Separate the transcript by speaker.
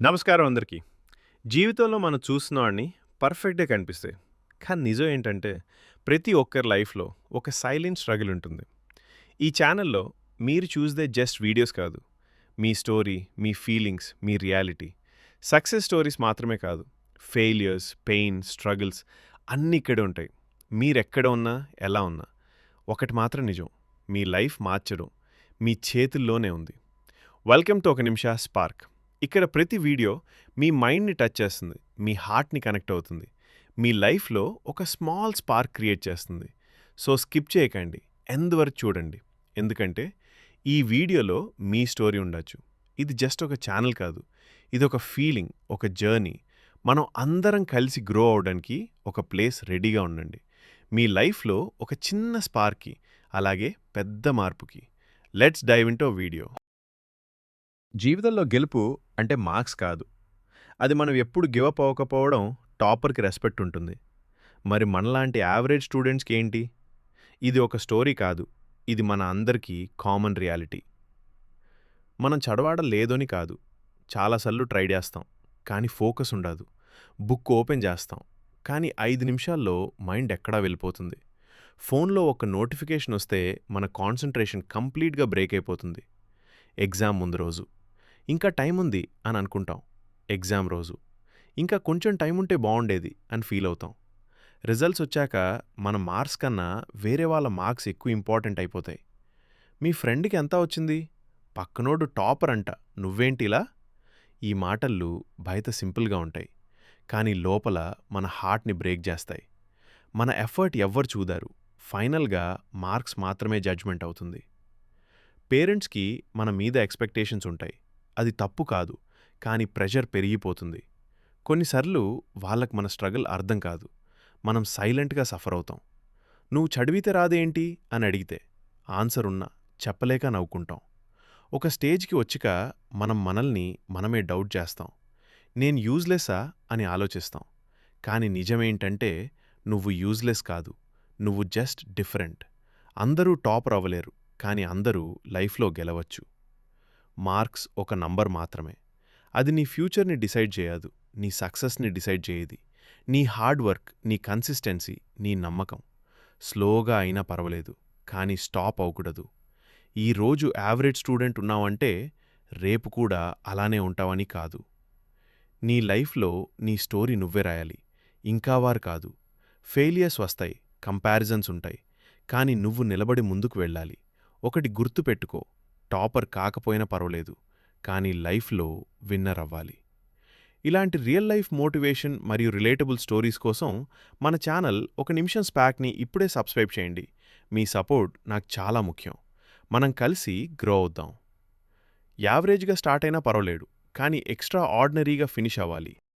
Speaker 1: నమస్కారం అందరికీ. జీవితంలో మనం చూస్తున్నవాడిని పర్ఫెక్ట్‌గా కనిపిస్తాయి. కానీ నిజం ఏంటంటే, ప్రతి ఒక్కరి లైఫ్‌లో ఒక సైలెంట్ స్ట్రగుల్ ఉంటుంది. ఈ ఛానల్‌లో మీరు చూసేదే జస్ట్ వీడియోస్ కాదు. మీ స్టోరీ, మీ ఫీలింగ్స్, మీ రియాలిటీ. సక్సెస్ స్టోరీస్ మాత్రమే కాదు. ఫెయిల్యూర్స్, పెయిన్, స్ట్రగుల్స్ అన్నీ ఇక్కడే ఉంటాయి. మీరెక్కడ ఉన్నా, ఎలా ఉన్నా. ఒకటి మాత్రం నిజం. మీ లైఫ్ మార్చడం మీ చేతుల్లోనే ఉంది. వెల్కమ్ టు ఒక నిమిష స్పార్క్. ఇక్కడ ప్రతి వీడియో మీ మైండ్ని టచ్ చేస్తుంది, మీ హార్ట్ని కనెక్ట్ అవుతుంది, మీ లైఫ్లో ఒక స్మాల్ స్పార్క్ క్రియేట్ చేస్తుంది. సో స్కిప్ చేయకండి, ఎండ్ వరకు చూడండి. ఎందుకంటే ఈ వీడియోలో మీ స్టోరీ ఉండొచ్చు. ఇది జస్ట్ ఒక ఛానల్ కాదు, ఇది ఒక ఫీలింగ్, ఒక జర్నీ. మనం అందరం కలిసి గ్రో అవడానికి ఒక ప్లేస్ రెడీగా ఉండండి. మీ లైఫ్లో ఒక చిన్న స్పార్క్కి, అలాగే పెద్ద మార్పుకి. Let's dive into video. జీవితంలో గెలుపు అంటే మార్క్స్ కాదు. అది మనం ఎప్పుడు గివప్ అవ్వకపోవడం, టాపర్‌కి రెస్పెక్ట్ ఉంటుంది. మరి మనలాంటి యావరేజ్ స్టూడెంట్స్‌కి ఏంటి? ఇది ఒక స్టోరీ కాదు. ఇది మన అందరికీ కామన్ రియాలిటీ. మనం చదవడం లేదని కాదు. చాలాసార్లు ట్రై చేస్తాం. కానీ ఫోకస్ ఉండదు. బుక్ ఓపెన్ చేస్తాం. కానీ 5 నిమిషాల్లో మైండ్ ఎక్కడా వెళ్ళిపోతుంది. ఫోన్‌లో ఒక నోటిఫికేషన్ వస్తే మన కాన్సంట్రేషన్ కంప్లీట్‌గా బ్రేక్ అయిపోతుంది. ఎగ్జామ్ ముందు రోజు. ఇంకా టైం ఉంది అని అనుకుంటాం. ఎగ్జామ్ రోజు ఇంకా కొంచెం టైం ఉంటే బాగుండేది అని ఫీల్ అవుతాం. రిజల్ట్స్ వచ్చాక మన మార్క్స్ కన్నా వేరే వాళ్ళ మార్క్స్ ఎక్కువ ఇంపార్టెంట్ అయిపోతాయి. మీ ఫ్రెండ్కి ఎంత వచ్చింది, పక్కనోడు టాపర్ అంట, నువ్వేంటిలా? ఈ మాటలు బయట సింపుల్గా ఉంటాయి, కానీ లోపల మన హార్ట్ని బ్రేక్ చేస్తాయి. మన ఎఫర్ట్ ఎవ్వరు చూదారు. ఫైనల్గా మార్క్స్ మాత్రమే జడ్జ్మెంట్ అవుతుంది. పేరెంట్స్కి మన మీద ఎక్స్పెక్టేషన్స్ ఉంటాయి. అది తప్పు కాదు, కానీ ప్రెషర్ పెరిగిపోతుంది. కొన్నిసార్లు వాళ్ళకు మన స్ట్రగుల్ అర్థం కాదు. మనం సైలెంట్గా సఫర్ అవుతాం. నువ్వు చదివితే రాదేంటి అని అడిగితే ఆన్సర్ ఉన్నా చెప్పలేక నవ్వుకుంటాం. ఒక స్టేజ్కి వచ్చాక మనం మనల్ని మనమే డౌట్ చేస్తాం. నేను యూజ్లెస్సా అని ఆలోచిస్తాం. కానీ నిజమేంటంటే నువ్వు యూజ్లెస్ కాదు, నువ్వు జస్ట్ డిఫరెంట్. అందరూ టాపర్ అవ్వలేరు, కానీ అందరూ లైఫ్లో గెలవచ్చు. మార్క్స్ ఒక నంబర్ మాత్రమే. అది నీ ఫ్యూచర్ని డిసైడ్ చేయదు, నీ సక్సెస్ని డిసైడ్ చేయది. నీ హార్డ్ వర్క్, నీ కన్సిస్టెన్సీ, నీ నమ్మకం. స్లోగా అయినా పర్వాలేదు, కానీ స్టాప్ అవ్వకూడదు. ఈరోజు యావరేజ్ స్టూడెంట్ ఉన్నావంటే రేపు కూడా అలానే ఉంటావని కాదు. నీ లైఫ్లో నీ స్టోరీ నువ్వే రాయాలి, ఇంకా వారు కాదు. ఫెయిలియర్స్ వస్తాయి, కంపారిజన్స్ ఉంటాయి, కానీ నువ్వు నిలబడి ముందుకు వెళ్ళాలి. ఒకటి గుర్తుపెట్టుకో, టాపర్ కాకపోయినా పర్వాలేదు, కానీ లైఫ్లో విన్నర్ అవ్వాలి. ఇలాంటి రియల్ లైఫ్ మోటివేషన్ మరియు రిలేటబుల్ స్టోరీస్ కోసం మన ఛానల్ ఒక నిమిషం స్పాక్ని ఇప్పుడే సబ్స్క్రైబ్ చేయండి. మీ సపోర్ట్ నాకు చాలా ముఖ్యం. మనం కలిసి గ్రో అవుద్దాం. యావరేజ్గా స్టార్ట్ అయినా పర్వాలేదు, కానీ ఎక్స్ట్రా ఆర్డినరీగా ఫినిష్ అవ్వాలి.